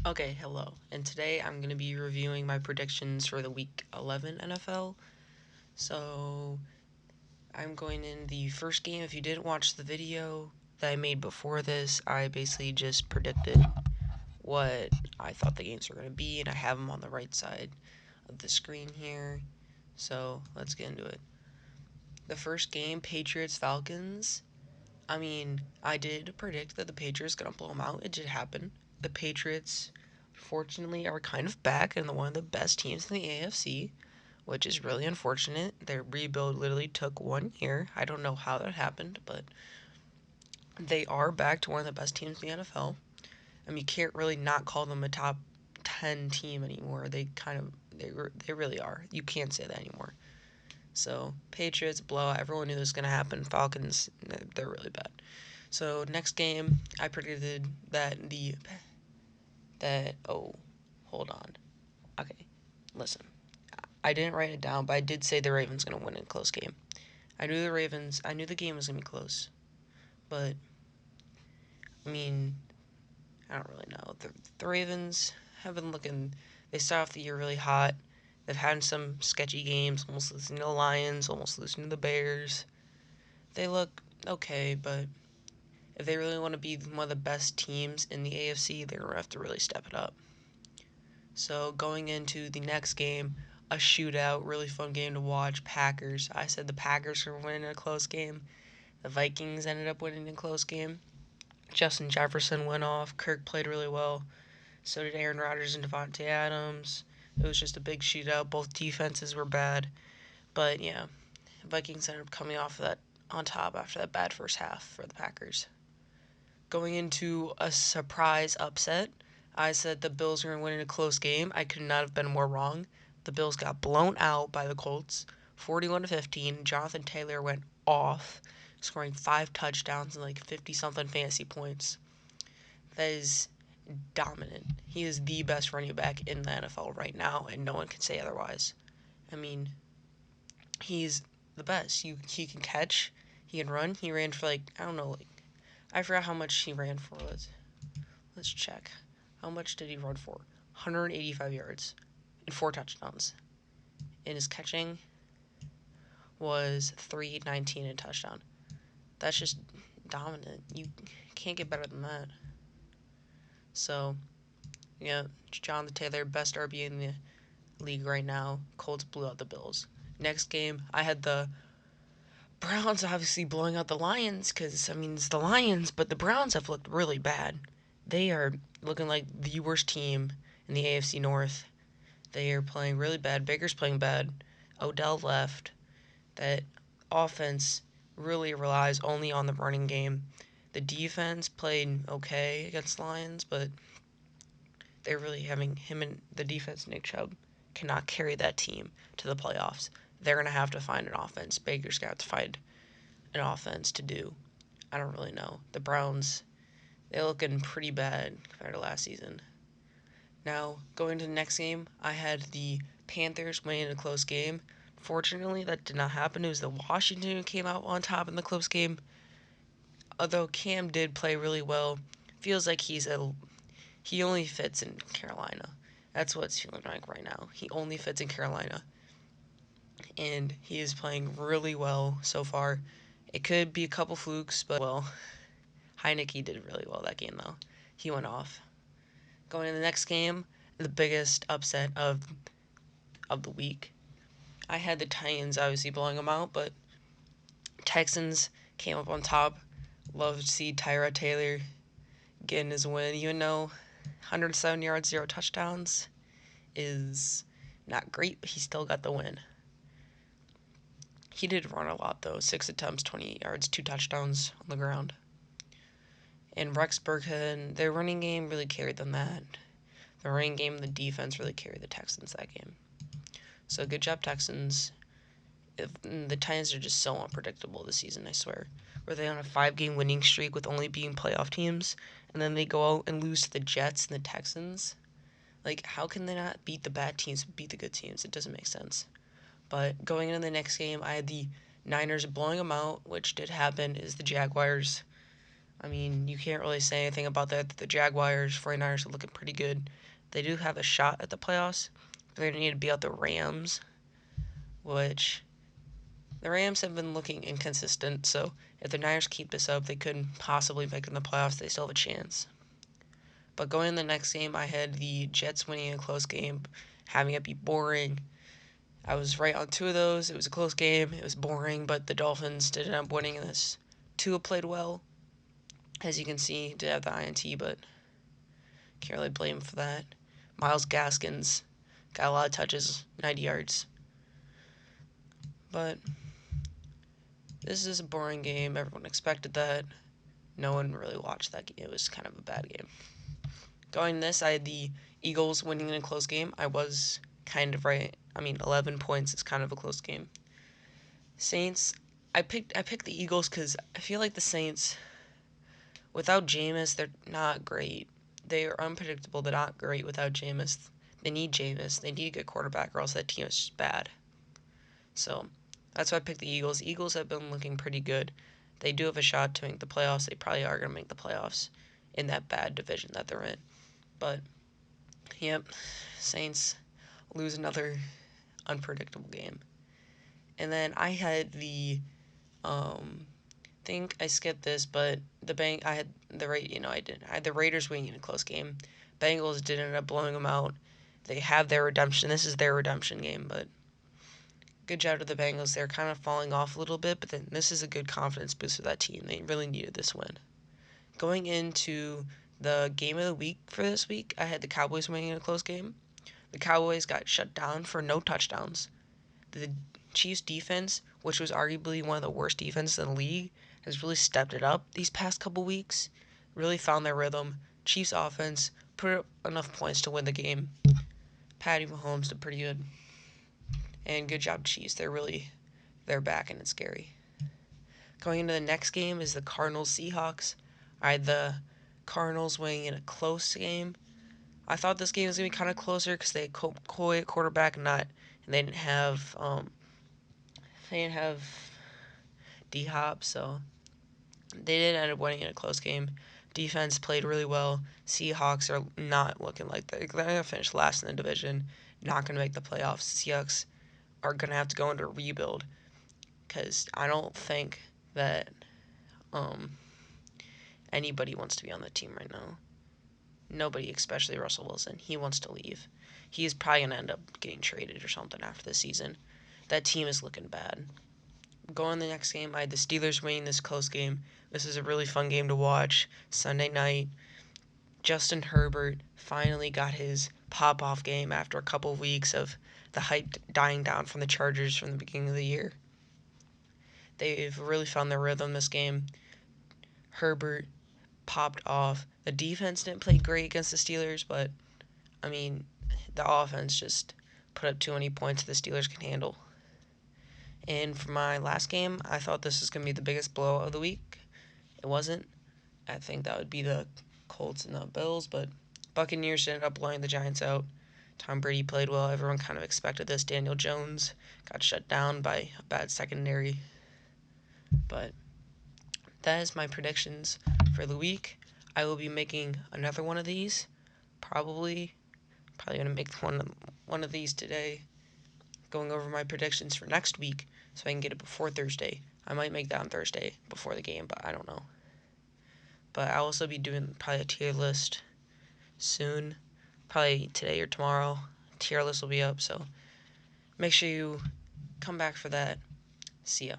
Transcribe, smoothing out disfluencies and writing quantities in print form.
Okay, hello. And today I'm going to be reviewing my predictions for the Week 11 NFL. So, I'm going in the first game. If you didn't watch the video that I made before this, I basically just predicted what I thought the games were going to be, and I have them on the right side of the screen here. So, let's get into it. The first game, Patriots Falcons. I did predict that the Patriots going to blow them out. It did happen. The Patriots, fortunately, are kind of back and one of the best teams in the AFC, which is really unfortunate. Their rebuild literally took 1 year. I don't know how that happened, but they are back to one of the best teams in the NFL. You can't really not call them a top 10 team anymore. They really are. You can't say that anymore. So Patriots blowout. Everyone knew this was gonna happen. Falcons, they're really bad. So next game, I predicted that hold on. Okay, listen. I didn't write it down, but I did say the Ravens gonna win in a close game. I knew the game was gonna be close, but I mean, I don't really know. The Ravens have been looking. They start off the year really hot. They've had some sketchy games, almost losing to the Lions, almost losing to the Bears. They look okay, but if they really want to be one of the best teams in the AFC, they're gonna have to really step it up. So going into the next game, a shootout, really fun game to watch. Packers. I said the Packers were winning a close game. The Vikings ended up winning a close game. Justin Jefferson went off. Kirk played really well. So did Aaron Rodgers and Devontae Adams. It was just a big shootout. Both defenses were bad. But yeah, Vikings ended up coming off of that on top after that bad first half for the Packers. Going into a surprise upset, I said the Bills were going to win in a close game. I could not have been more wrong. The Bills got blown out by the Colts, 41-15. Jonathan Taylor went off, scoring 5 touchdowns and like 50 something fantasy points. That is dominant. He is the best running back in the NFL right now, and no one can say otherwise. I mean, he's the best. He can catch, he can run. He ran for like I don't know, like I forgot how much he ran for. Let's check. How much did he run for? 185 yards and 4 touchdowns. And his catching was 319 and a touchdown. That's just dominant. You can't get better than that. So, yeah, Jonathan Taylor, best RB in the league right now. Colts blew out the Bills. Next game, I had the Browns obviously blowing out the Lions because, it's the Lions, but the Browns have looked really bad. They are looking like the worst team in the AFC North. They are playing really bad. Baker's playing bad. Odell left. That offense really relies only on the running game. The defense played okay against the Lions, but they're really having him and the defense, Nick Chubb, cannot carry that team to the playoffs. They're going to have to find an offense. Baker's got to find an offense to do. I don't really know. The Browns, they're looking pretty bad compared to last season. Now, going to the next game, I had the Panthers winning a close game. Fortunately, that did not happen. It was the Washington who came out on top in the close game. Although Cam did play really well, feels like he only fits in Carolina. That's what it's feeling like right now. He only fits in Carolina, and he is playing really well so far. It could be a couple flukes, but well, Heineke did really well that game though. He went off. Going to the next game, the biggest upset of the week. I had the Titans obviously blowing them out, but Texans came up on top. Love to see Tyrod Taylor getting his win, even though 107 yards, 0 touchdowns is not great, but he still got the win. He did run a lot though, 6 attempts, 28 yards, 2 touchdowns on the ground. And Rex Burkhead, their running game really carried them that. The running game and the defense really carried the Texans that game. So good job, Texans. The Titans are just so unpredictable this season, I swear. Were they on a 5 game winning streak with only being playoff teams, and then they go out and lose to the Jets and the Texans? Like, how can they not beat the bad teams but beat the good teams? It doesn't make sense. But going into the next game, I had the Niners blowing them out, which did happen, is the Jaguars. I mean, you can't really say anything about that. The Jaguars, 49ers are looking pretty good. They do have a shot at the playoffs. They're going to need to beat out the Rams, which the Rams have been looking inconsistent. So if the Niners keep this up, they could possibly make it in the playoffs. They still have a chance. But going in the next game, I had the Jets winning a close game, having it be boring. I was right on two of those. It was a close game. It was boring, but the Dolphins did end up winning this. Tua played well. As you can see, did have the INT, but can't really blame him for that. Myles Gaskins got a lot of touches, 90 yards. But this is a boring game. Everyone expected that. No one really watched that game. It was kind of a bad game. Going this, I had the Eagles winning in a close game. I was kind of right. 11 points is kind of a close game. Saints, I picked the Eagles because I feel like the Saints, without Jameis, they're not great. They are unpredictable. They're not great without Jameis. They need Jameis. They need a good quarterback, or else that team is just bad. So that's why I picked the Eagles. Eagles have been looking pretty good. They do have a shot to make the playoffs. They probably are going to make the playoffs in that bad division that they're in. But, yep, Saints lose another unpredictable game. And then I had the, think I skipped this, but I had the I had the Raiders winning in a close game. Bengals did end up blowing them out. They have their redemption. This is their redemption game, but good job to the Bengals. They're kind of falling off a little bit, but then this is a good confidence boost for that team. They really needed this win. Going into the game of the week for this week, I had the Cowboys winning in a close game. The Cowboys got shut down for no touchdowns. The Chiefs defense, which was arguably one of the worst defenses in the league, has really stepped it up these past couple weeks. Really found their rhythm. Chiefs offense put up enough points to win the game. Patty Mahomes did pretty good. And good job, Chiefs. They're back and it's scary. Going into the next game is the Cardinals-Seahawks. I had the Cardinals winning in a close game. I thought this game was going to be kind of closer because they had Coy at quarterback and they didn't have D-Hop, so they did end up winning in a close game. Defense played really well. Seahawks are not looking like they're going to finish last in the division. Not going to make the playoffs. Seahawks are going to have to go into rebuild because I don't think that anybody wants to be on the team right now. Nobody, especially Russell Wilson. He wants to leave. He is probably going to end up getting traded or something after the season. That team is looking bad. Going the next game, I had the Steelers winning this close game. This is a really fun game to watch. Sunday night, Justin Herbert finally got his pop-off game after a couple of weeks of the hype dying down from the Chargers from the beginning of the year. They've really found their rhythm this game. Herbert popped off. The defense didn't play great against the Steelers, but, the offense just put up too many points the Steelers can handle. And for my last game, I thought this was going to be the biggest blowout of the week. It wasn't. I think that would be the Colts and the Bills, but Buccaneers ended up blowing the Giants out. Tom Brady played well. Everyone kind of expected this. Daniel Jones got shut down by a bad secondary. But that is my predictions for the week. I will be making another one of these. Probably going to make one of these today. Going over my predictions for next week so I can get it before Thursday. I might make that on Thursday before the game, but I don't know. But I'll also be doing probably a tier list soon. Probably today or tomorrow. Tier list will be up, so make sure you come back for that. See ya.